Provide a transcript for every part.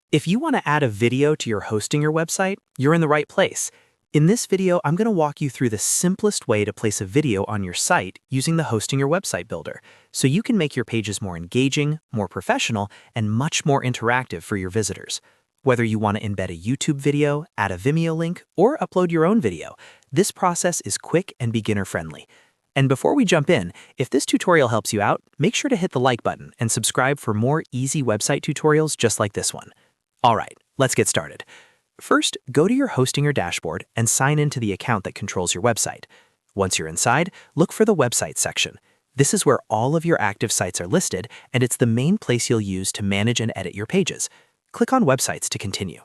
If you want to add a video to your hosting your website, you're in the right place. In this video, I'm going to walk you through the simplest way to place a video on your site using the Hosting Your Website Builder, so you can make your pages more engaging, more professional, and much more interactive for your visitors. Whether you want to embed a YouTube video, add a Vimeo link, or upload your own video, this process is quick and beginner-friendly. And before we jump in, if this tutorial helps you out, make sure to hit the like button and subscribe for more easy website tutorials just like this one. All right, let's get started. First, go to your Hostinger dashboard and sign into the account that controls your website. Once you're inside, look for the Websites section. This is where all of your active sites are listed, and it's the main place you'll use to manage and edit your pages. Click on Websites to continue.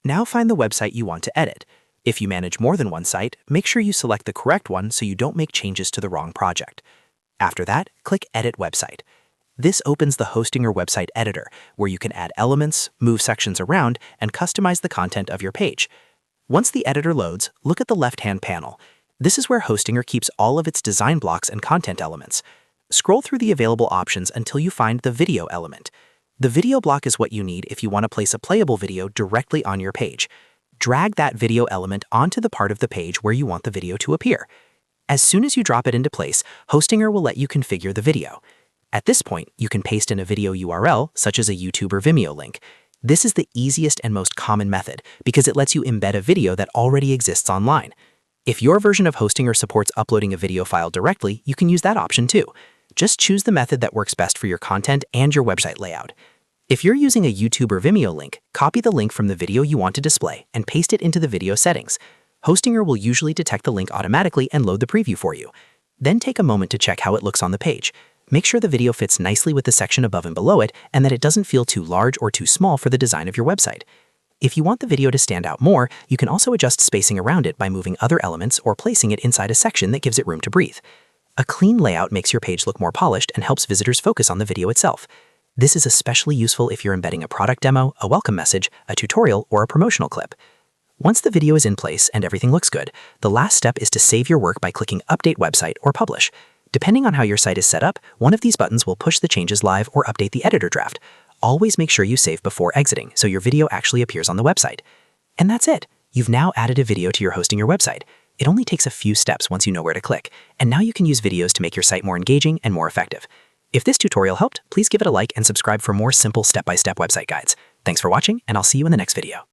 Now find the website you want to edit. If you manage more than one site, make sure you select the correct one so you don't make changes to the wrong project. After that, click Edit Website. This opens the Hostinger Website Editor, where you can add elements, move sections around, and customize the content of your page. Once the editor loads, look at the left-hand panel. This is where Hostinger keeps all of its design blocks and content elements. Scroll through the available options until you find the video element. The video block is what you need if you want to place a playable video directly on your page. Drag that video element onto the part of the page where you want the video to appear. As soon as you drop it into place, Hostinger will let you configure the video. At this point, you can paste in a video URL, such as a YouTube or Vimeo link. This is the easiest and most common method because it lets you embed a video that already exists online. If your version of Hostinger supports uploading a video file directly, you can use that option too. Just choose the method that works best for your content and your website layout. If you're using a YouTube or Vimeo link, copy the link from the video you want to display and paste it into the video settings. Hostinger will usually detect the link automatically and load the preview for you. Then take a moment to check how it looks on the page. Make sure the video fits nicely with the section above and below it and that it doesn't feel too large or too small for the design of your website. If you want the video to stand out more, you can also adjust spacing around it by moving other elements or placing it inside a section that gives it room to breathe. A clean layout makes your page look more polished and helps visitors focus on the video itself. This is especially useful if you're embedding a product demo, a welcome message, a tutorial, or a promotional clip. Once the video is in place and everything looks good, the last step is to save your work by clicking Update Website or Publish. Depending on how your site is set up, one of these buttons will push the changes live or update the editor draft. Always make sure you save before exiting so your video actually appears on the website. And that's it. You've now added a video to your Hosting Your Website. It only takes a few steps once you know where to click, and now you can use videos to make your site more engaging and more effective. If this tutorial helped, please give it a like and subscribe for more simple step-by-step website guides. Thanks for watching, and I'll see you in the next video.